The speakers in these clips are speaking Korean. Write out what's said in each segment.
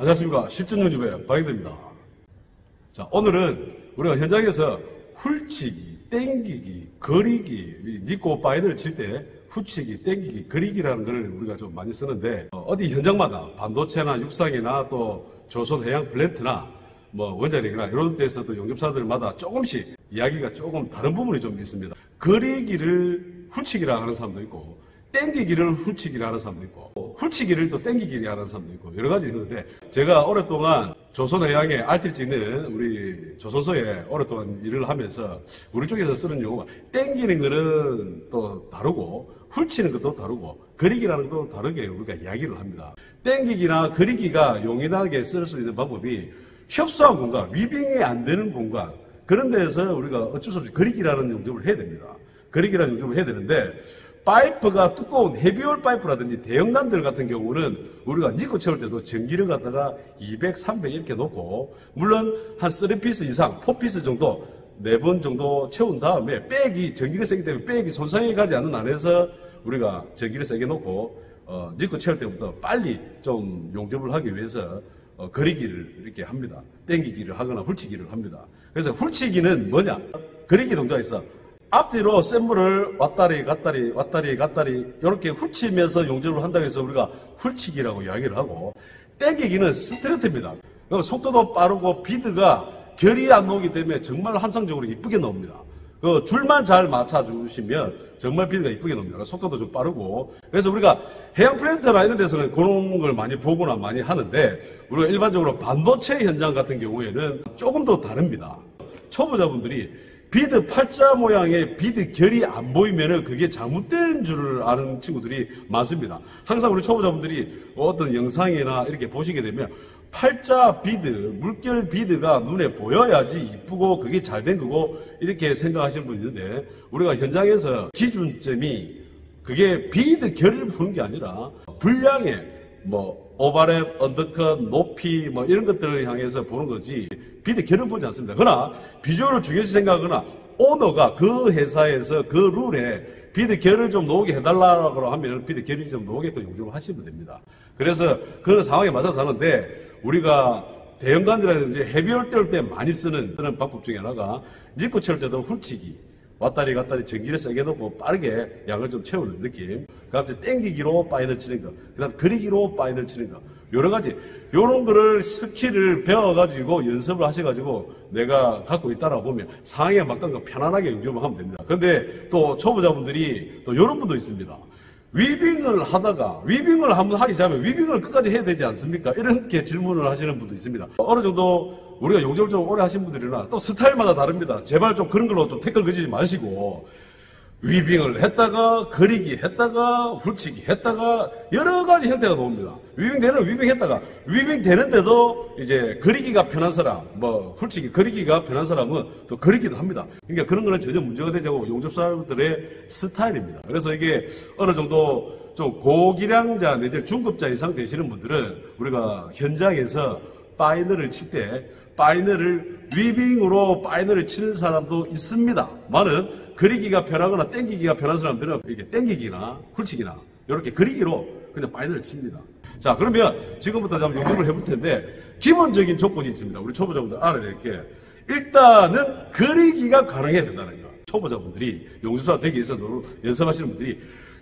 안녕하십니까. 실전용접의 박영대입니다. 자, 오늘은 우리가 현장에서 훌치기, 땡기기, 거리기, 니꼬 파이널을 칠 때 훌치기, 땡기기, 거리기라는 걸 우리가 좀 많이 쓰는데 어디 현장마다 반도체나 육상이나 또 조선 해양 플랜트나 뭐 원자력이나 이런 데서도 용접사들마다 조금씩 이야기가 조금 다른 부분이 좀 있습니다. 거리기를 훌치기라 하는 사람도 있고 땡기기를 훌치기를 하는 사람도 있고 훌치기를 또 땡기기를 하는 사람도 있고 여러 가지 있는데 제가 오랫동안 조선해양에 알뜰 찍는 우리 조선소에 오랫동안 일을 하면서 우리 쪽에서 쓰는 용어가 땡기는 거는 또 다르고 훌치는 것도 다르고 거리기라는 것도 다르게 우리가 이야기를 합니다. 땡기기나 거리기가 용이하게 쓸 수 있는 방법이 협소한 공간, 위빙이 안 되는 공간 그런 데에서 우리가 어쩔 수 없이 거리기라는 용접을 해야 됩니다. 거리기라는 용접을 해야 되는데 파이프가 두꺼운 헤비올 파이프라든지 대형관들 같은 경우는 우리가 니코 채울 때도 전기를 갖다가 200, 300 이렇게 놓고 물론 한 3피스 이상, 4피스 정도 4번 정도 채운 다음에 백이 전기를 세기 때문에 백이 손상이 가지 않는 안에서 우리가 전기를 세게 놓고 니코 채울 때부터 빨리 좀 용접을 하기 위해서 거리기를 이렇게 합니다. 땡기기를 하거나 훌치기를 합니다. 그래서 훌치기는 뭐냐? 거리기 동작이 있어. 앞뒤로 센 물을 왔다리 갔다리 왔다리 갔다리 이렇게 훌치면서 용접을 한다고 해서 우리가 훌치기라고 이야기를 하고 땡기기는 스트레이트입니다. 속도도 빠르고 비드가 결이 안 나오기 때문에 정말 환상적으로 이쁘게 나옵니다. 그 줄만 잘 맞춰주시면 정말 비드가 이쁘게 나옵니다. 속도도 좀 빠르고 그래서 우리가 해양 플랜트나 이런 데서는 그런 걸 많이 보거나 많이 하는데 우리가 일반적으로 반도체 현장 같은 경우에는 조금 더 다릅니다. 초보자분들이 비드 팔자 모양의 비드 결이 안 보이면은 그게 잘못된 줄을 아는 친구들이 많습니다. 항상 우리 초보자분들이 어떤 영상이나 이렇게 보시게 되면 팔자 비드, 물결 비드가 눈에 보여야지 이쁘고 그게 잘 된 거고 이렇게 생각하시는 분이 있는데 우리가 현장에서 기준점이 그게 비드 결을 보는 게 아니라 분량의 뭐 오버랩, 언더컷, 높이 뭐 이런 것들을 향해서 보는 거지 비드 결은 보지 않습니다. 그러나 비주얼을 중요시 생각하거나 오너가 그 회사에서 그 룰에 비드 결을 좀 나오게 해달라고 하면 비드 결이 좀 나오게끔 용접을 하시면 됩니다. 그래서 그런 상황에 맞춰서 하는데 우리가 대형관이라든지 헤비올 때올 때 많이 쓰는 그런 방법 중에 하나가 니코 채울 때도 훌치기 왔다리 갔다리 전기를 세게 놓고 빠르게 양을 좀 채우는 느낌. 그 다음에 땡기기로 파이널 치는 거. 그 다음 거리기로 파이널 치는 거. 여러 가지. 요런 거를 스킬을 배워가지고 연습을 하셔가지고 내가 갖고 있다라고 보면 상황에 맞게 편안하게 용접을 하면 됩니다. 근데 또 초보자분들이 또 요런 분도 있습니다. 위빙을 하다가 위빙을 한번 하기 시작하면 위빙을 끝까지 해야 되지 않습니까? 이렇게 질문을 하시는 분도 있습니다. 어느 정도 우리가 용접을 좀 오래 하신 분들이나 또 스타일마다 다릅니다. 제발 좀 그런 걸로 좀 태클 그치지 마시고 위빙을 했다가 거리기 했다가 훌치기 했다가 여러 가지 형태가 나옵니다. 위빙 되는 위빙 했다가 위빙 되는데도 이제 거리기가 편한 사람 뭐 훌치기 거리기가 편한 사람은 또 거리기도 합니다. 그러니까 그런 거는 전혀 문제가 되지 않고 용접사들의 스타일입니다. 그래서 이게 어느 정도 좀 고기량자 내지 중급자 이상 되시는 분들은 우리가 현장에서 파이널을 칠 때 파이널을 위빙으로 파이널을 치는 사람도 있습니다. 많은 거리기가 편하거나 땡기기가 편한 사람들은 이렇게 땡기기나 훌치기나 이렇게 거리기로 그냥 파이널을 칩니다. 자, 그러면 지금부터 한번 용접을 해볼 텐데 기본적인 조건이 있습니다. 우리 초보자분들 알아야 될 게 일단은 거리기가 가능해야 된다는 거. 초보자분들이 용접사 되기 위해서 연습하시는 분들이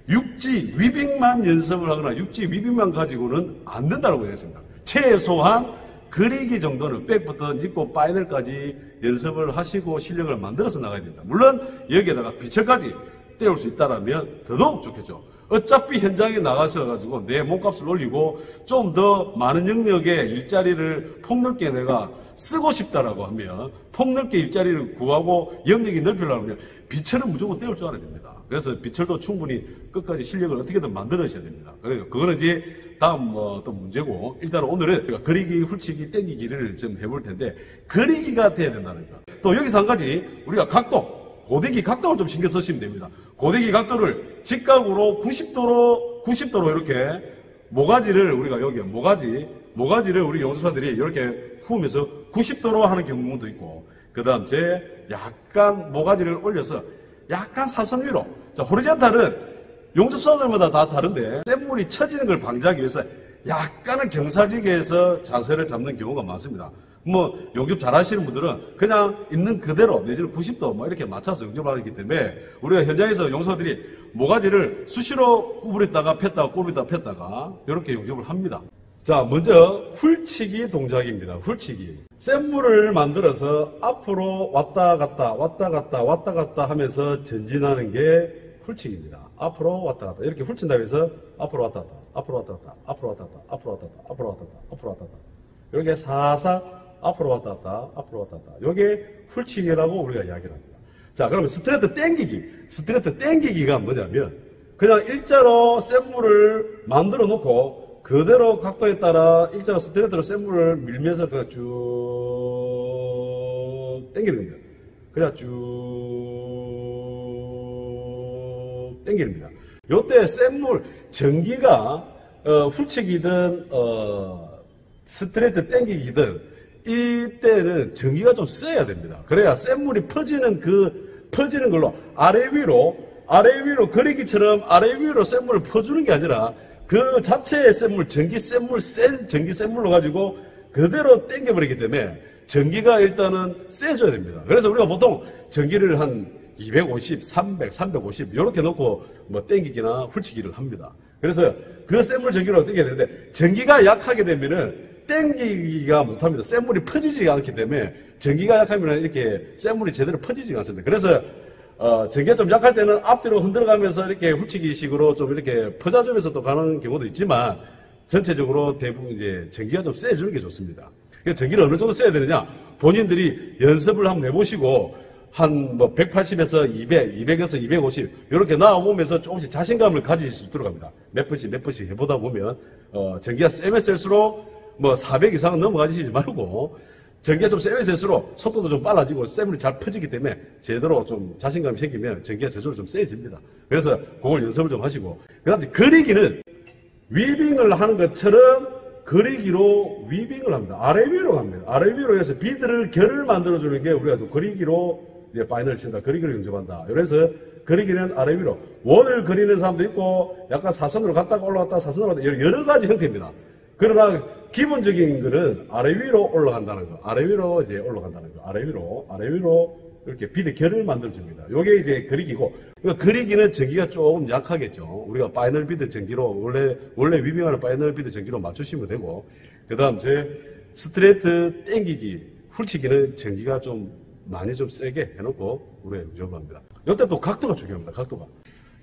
육지 위빙만 연습을 하거나 육지 위빙만 가지고는 안 된다고 했습니다. 최소한 거리기 정도는 백부터 니꼬 파이널까지 연습을 하시고 실력을 만들어서 나가야 됩니다. 물론 여기에다가 비철까지 떼올 수 있다면 더더욱 좋겠죠. 어차피 현장에 나가셔가지고 내 몸값을 올리고 좀 더 많은 영역의 일자리를 폭넓게 내가 쓰고 싶다라고 하면 폭넓게 일자리를 구하고 영역이 넓히려고 하면 비철은 무조건 떼올 줄 알아야 됩니다. 그래서 비철도 충분히 끝까지 실력을 어떻게든 만들어셔야 됩니다. 그래서 그거는 이제 다음 또 문제고 일단 오늘은 거리기, 훌치기, 땡기기를 좀 해볼 텐데 거리기가 돼야 된다는 거. 또 여기서 한 가지 우리가 각도, 고데기 각도를 좀 신경 쓰시면 됩니다. 고데기 각도를 직각으로 90도로 이렇게 모가지를 우리가 여기 모가지를 우리 용접사들이 이렇게 후면서 90도로 하는 경우도 있고 그 다음 약간 모가지를 올려서 약간 사선 위로. 자, 호리젠탈은 용접사들마다 다 다른데 센물이 쳐지는 걸 방지하기 위해서 약간은 경사지게해서 자세를 잡는 경우가 많습니다. 뭐 용접 잘 하시는 분들은 그냥 있는 그대로 내지는 90도 뭐 이렇게 맞춰서 용접을 하기 때문에 우리가 현장에서 용사들이 모가지를 수시로 구부렸다가 폈다가 구부렸다가 폈다가 이렇게 용접을 합니다. 자, 먼저 훌치기 동작입니다. 훌치기. 샘물을 만들어서 앞으로 왔다 갔다 왔다 갔다 왔다 갔다 하면서 전진하는 게 훌치기입니다. 앞으로 왔다 갔다 이렇게 훌친다고 해서 앞으로 왔다 갔다 앞으로 왔다 갔다 앞으로 왔다 갔다 앞으로 왔다 갔다 앞으로 왔다 갔다 앞으로 왔다 갔다 이렇게 사사 앞으로 왔다 갔다 앞으로 왔다 갔다 이게 훌치기라고 우리가 이야기를 합니다. 자, 그러면 스트레이트 땡기기. 스트레이트 땡기기가 뭐냐면 그냥 일자로 샘물을 만들어 놓고 그대로 각도에 따라 일자로 스트레이트로 샘물을 밀면서 그냥 쭉 당기는 겁니다. 그냥 쭉 당기는 겁니다. 요때 샘물 전기가 훌치기든 스트레이트 당기기든 이때는 전기가 좀 세야 됩니다. 그래야 샘물이 퍼지는 걸로 아래 위로 거리기처럼 아래 위로 샘물을 퍼주는 게 아니라 그 자체의 샘물, 센 전기 샘물로 가지고 그대로 당겨버리기 때문에 전기가 일단은 세져야 됩니다. 그래서 우리가 보통 전기를 한 250, 300, 350 이렇게 놓고 뭐 당기기나 훌치기를 합니다. 그래서 그 샘물 전기로 당겨야 되는데 전기가 약하게 되면은 당기기가 못합니다. 샘물이 퍼지지가 않기 때문에 전기가 약하면 이렇게 샘물이 제대로 퍼지지가 않습니다. 그래서 전기가 좀 약할 때는 앞뒤로 흔들어가면서 이렇게 훌치기식으로 좀 이렇게 퍼져주면서 또 가는 경우도 있지만 전체적으로 대부분 이제 전기가 좀 세주는 게 좋습니다. 그래서 전기를 어느 정도 써야 되느냐? 본인들이 연습을 한번 해보시고 한 뭐 180에서 200, 200에서 250 이렇게 나와보면서 조금씩 자신감을 가지실 수 있도록 합니다. 몇 번씩 해보다 보면 전기가 세면 셀수록 뭐 400 이상은 넘어가시지 말고 전기가 좀 세면 셀수록 속도도 좀 빨라지고 샘물이 잘 퍼지기 때문에 제대로 좀 자신감이 생기면 전기가 저절로 좀 세집니다. 그래서 그걸 연습을 좀 하시고 그 다음에 그리기는 위빙을 하는 것처럼 그리기로 위빙을 합니다. 아래 위로 갑니다. 아래 위로 해서 비드를 결을 만들어주는 게 우리가 또 그리기로 이제 파이널을 친다. 그리기로 용접한다. 그래서 그리기는 아래 위로 원을 그리는 사람도 있고 약간 사선으로 갔다가 올라갔다 사선으로 갔다 여러 가지 형태입니다. 그러나 기본적인 거는 아래 위로 올라간다는 거. 아래 위로 이제 올라간다는 거. 아래 위로 이렇게 비드 결을 만들어줍니다. 요게 이제 그리기고, 그러니까 그리기는 전기가 조금 약하겠죠. 우리가 파이널 비드 전기로, 원래 위빙하는 파이널 비드 전기로 맞추시면 되고, 그 다음 스트레이트 땡기기, 훌치기는 전기가 좀 많이 좀 세게 해놓고 우리가 용접을 합니다. 요때 또 각도가 중요합니다. 각도가.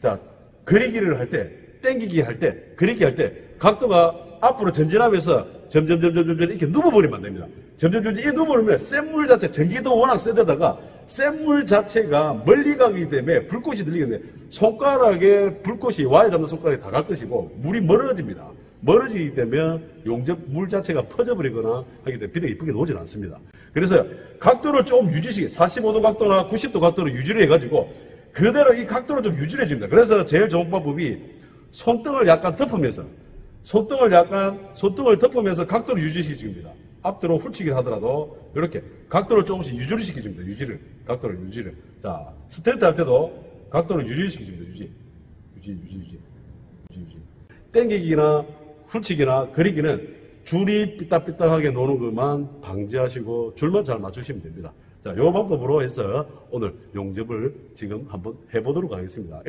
자, 그리기를 할 때, 땡기기 할 때, 그리기 할 때, 각도가 앞으로 전진하면서 점점 이렇게 누워버리면 안 됩니다. 점점 이 누워버리면 샘물 자체, 전기도 워낙 세대다가 샘물 자체가 멀리 가기 때문에 불꽃이 들리겠는데 손가락에 불꽃이 와야 잡는 손가락에 다 갈 것이고 물이 멀어집니다. 멀어지기 때문에 용접 물 자체가 퍼져버리거나 하기 때문에 비대가 이쁘게 나오지는 않습니다. 그래서 각도를 좀 유지시게 45도 각도나 90도 각도로 유지를 해가지고 그대로 이 각도를 좀 유지를 해줍니다. 그래서 제일 좋은 방법이 손등을 약간 덮으면서 손등을 덮으면서 각도를 유지시켜줍니다. 앞뒤로 훌치기를 하더라도 이렇게 각도를 조금씩 유지를 시켜줍니다. 각도를 유지를. 자, 스트레이트 할 때도 각도를 유지시켜줍니다. 유지. 땡기기나 훌치기나 그리기는 줄이 삐딱삐딱하게 노는 것만 방지하시고 줄만 잘 맞추시면 됩니다. 자, 이 방법으로 해서 오늘 용접을 지금 한번 해보도록 하겠습니다.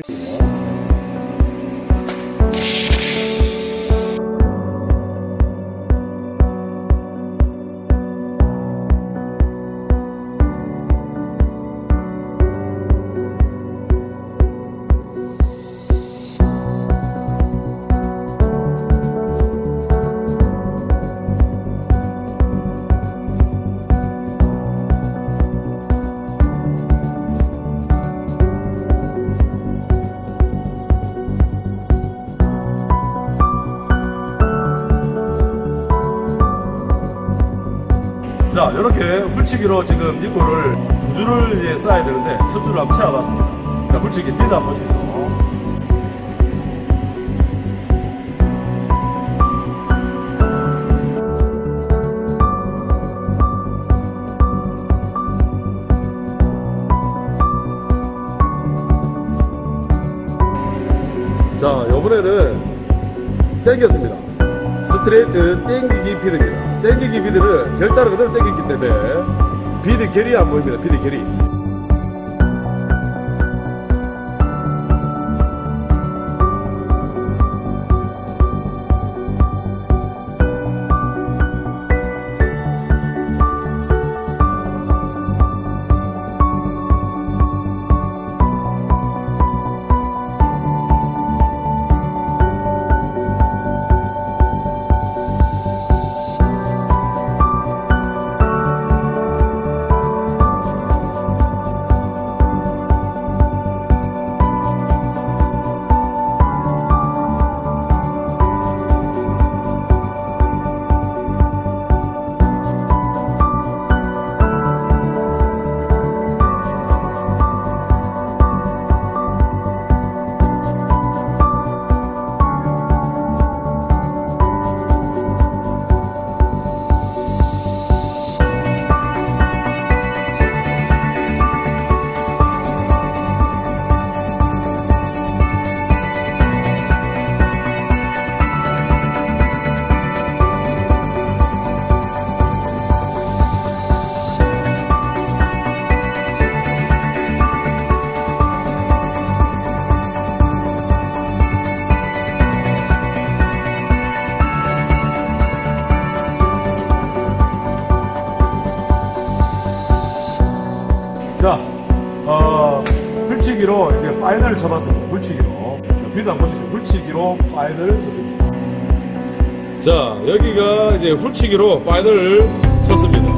자, 이렇게 훌치기로 지금 니골을 두 줄을 이제 쌓아야 되는데 첫 줄을 한번 채워봤습니다. 자, 훌치기 비드 한번 보시죠. 자, 이번에는 당겼습니다. 스트레이트 땡기기 비드입니다. 땡기기 비드는 결단을 그대로 땡기기 때문에 비드 결이 안 보입니다. 비드 결이. 자, 훌치기로 이제 파이널을 쳐봤습니다. 훌치기로. 비도 안 보시죠? 훌치기로 파이널을 쳤습니다. 자, 여기가 이제 훌치기로 파이널을 쳤습니다.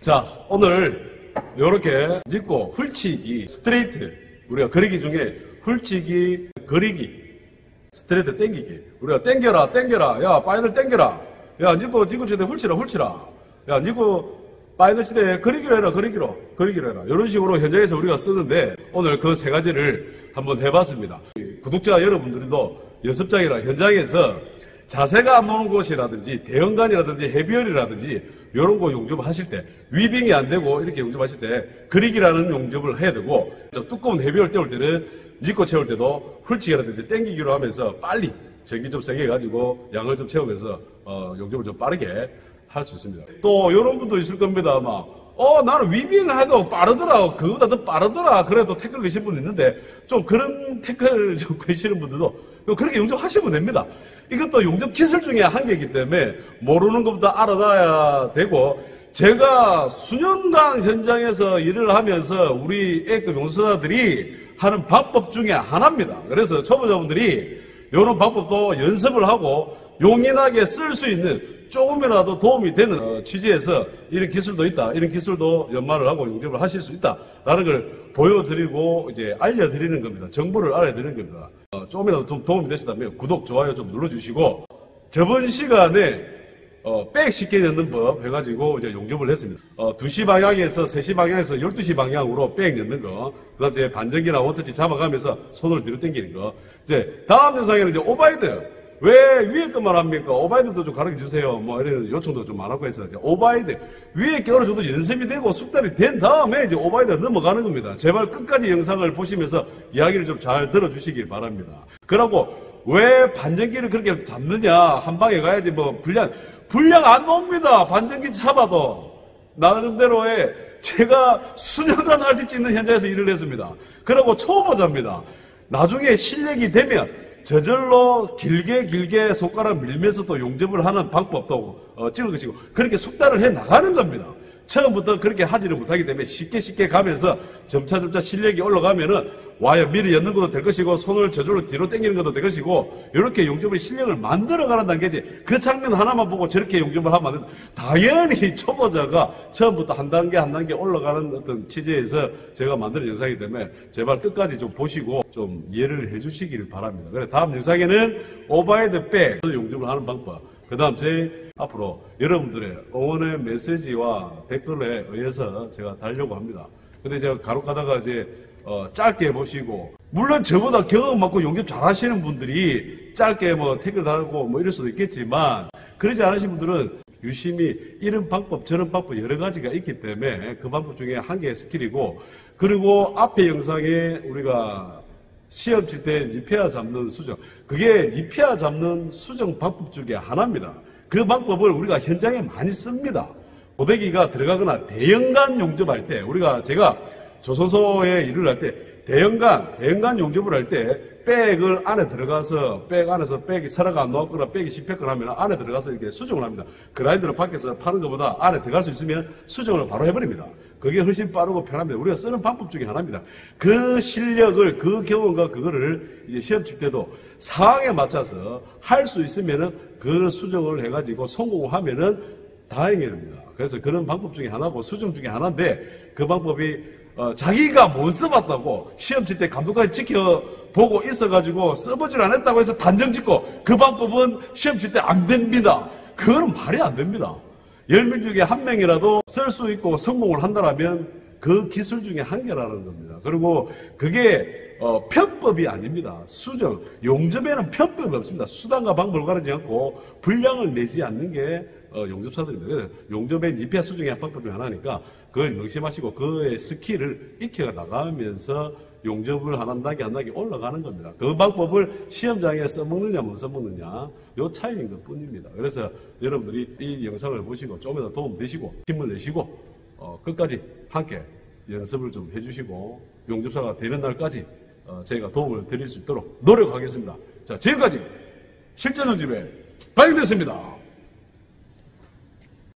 자, 오늘 이렇게 짚고 훌치기 스트레이트 우리가 거리기 중에 훌치기, 거리기, 스트레이트 땡기기. 우리가 땡겨라, 땡겨라. 야, 파이널 땡겨라. 야, 니고 치대 훌치라, 훌치라. 야, 니고 파이널 치대 거리기로 해라, 거리기로 해라. 이런 식으로 현장에서 우리가 쓰는데 오늘 그 세 가지를 한번 해봤습니다. 구독자 여러분들도 연습장이나 현장에서 자세가 안 나오는 곳이라든지 대형관이라든지 헤비얼이라든지 이런 거 용접을 하실 때 위빙이 안 되고 이렇게 용접하실 때 그리기라는 용접을 해야 되고 두꺼운 헤비얼 때울 때는 니코 채울 때도 훌치기라든지 땡기기로 하면서 빨리 전기 좀 세게 해가지고 양을 좀 채우면서 용접을 좀 빠르게 할 수 있습니다. 또 이런 분도 있을 겁니다. 아마 나는 위빙 해도 빠르더라. 그거보다 더 빠르더라. 그래도 태클 거신 분 있는데 좀 그런 태클 좀 거시는 분들도 그렇게 용접하시면 됩니다. 이것도 용접 기술 중에 한계이기 때문에 모르는 것부터 알아놔야 되고 제가 수년간 현장에서 일을 하면서 우리 A급 용접사들이 하는 방법 중에 하나입니다. 그래서 초보자분들이 이런 방법도 연습을 하고 용이하게 쓸 수 있는 조금이라도 도움이 되는 취지에서 이런 기술도 있다. 이런 기술도 연마를 하고 용접을 하실 수 있다라는 걸 보여드리고 이제 알려드리는 겁니다. 정보를 알려드리는 겁니다. 조금이라도 좀 도움이 되시다면 구독, 좋아요 좀 눌러주시고 저번 시간에 백 쉽게 넣는 법 해가지고 이제 용접을 했습니다. 2시 방향에서 3시 방향에서 12시 방향으로 백 넣는 거, 그 다음 이제 반전기나 원터치 잡아가면서 손을 뒤로 당기는 거. 이제 다음 영상에는 이제 오바이드. 왜 위에 것만 합니까? 오바이드도 좀 가르쳐 주세요. 뭐 이런 요청도 좀 많았고 해서 이제 오바이드 위에 게 어느 정도 연습이 되고 숙달이 된 다음에 이제 오바이드 넘어가는 겁니다. 제발 끝까지 영상을 보시면서 이야기를 좀 잘 들어주시길 바랍니다. 그러고 왜 반전기를 그렇게 잡느냐? 한 방에 가야지 뭐 분량 안 나옵니다. 반전기 잡아도 나름대로의 제가 수년간 RT 찍는 현장에서 일을 했습니다. 그러고 초보자입니다. 나중에 실력이 되면 저절로 길게 손가락 밀면서 또 용접을 하는 방법도 찍을 것이고 그렇게 숙달을 해 나가는 겁니다. 처음부터 그렇게 하지를 못하기 때문에 쉽게 가면서 점차 실력이 올라가면은 와이어 미리 엮는 것도 될 것이고 손을 저절로 뒤로 당기는 것도 될 것이고 이렇게 용접의 실력을 만들어가는 단계지 그 장면 하나만 보고 저렇게 용접을 하면 안 된다. 당연히 초보자가 처음부터 한 단계 올라가는 어떤 취지에서 제가 만든 영상이기 때문에 제발 끝까지 좀 보시고 좀 이해를 해주시길 바랍니다. 그래서 다음 영상에는 오바이드 백 용접을 하는 방법, 그 다음 제 앞으로 여러분들의 응원의 메시지와 댓글에 의해서 제가 달려고 합니다. 근데 제가 간혹 가다가 이제 짧게 보시고 물론 저보다 경험 많고 용접 잘 하시는 분들이 짧게 뭐 댓글 달고 뭐 이럴 수도 있겠지만 그러지 않으신 분들은 유심히 이런 방법 저런 방법 여러 가지가 있기 때문에 그 방법 중에 한 개의 스킬이고 그리고 앞에 영상에 우리가 시험 칠 때 니페아 잡는 수정, 그게 니페아 잡는 수정 방법 중에 하나입니다. 그 방법을 우리가 현장에 많이 씁니다. 고데기가 들어가거나 대형관 용접할 때 제가 조선소에 일을 할 때 대형관 용접을 할 때 백을 안에 들어가서 백 안에서 백이 서라가 안 나왔거나 백이 씹혔거나 하면 안에 들어가서 이렇게 수정을 합니다. 그라인더를 밖에서 파는 것보다 안에 들어갈 수 있으면 수정을 바로 해버립니다. 그게 훨씬 빠르고 편합니다. 우리가 쓰는 방법 중에 하나입니다. 그 실력을, 그 경험과 그거를 이제 시험 칠 때도 상황에 맞춰서 할 수 있으면은 그 수정을 해가지고 성공하면은 다행입니다. 그래서 그런 방법 중에 하나고 수정 중에 하나인데 그 방법이 자기가 못 써봤다고 시험 칠 때 감독관이 지켜보고 있어가지고 써보질 않았다고 해서 단정 짓고 그 방법은 시험 칠 때 안 됩니다. 그거는 말이 안 됩니다. 10명 중에 1명이라도 쓸 수 있고 성공을 한다면 그 기술 중에 한 개라는 겁니다. 그리고 그게 편법이 아닙니다. 수정, 용접에는 편법이 없습니다. 수단과 방법을 가르치지 않고 분량을 내지 않는 게 용접사들입니다. 그래서 용접의 니페아 수정의 방법 중 하나니까 그걸 명심하시고 그의 스킬을 익혀 나가면서 용접을 한 단계 올라가는 겁니다. 그 방법을 시험장에 써먹느냐 못 써먹느냐 요 차이인 것 뿐입니다. 그래서 여러분들이 이 영상을 보시고 조금이라도 도움 되시고 힘을 내시고 끝까지 함께 연습을 좀 해주시고 용접사가 되는 날까지 저희가 도움을 드릴 수 있도록 노력하겠습니다. 자, 지금까지 실전 용접의 박영대였습니다.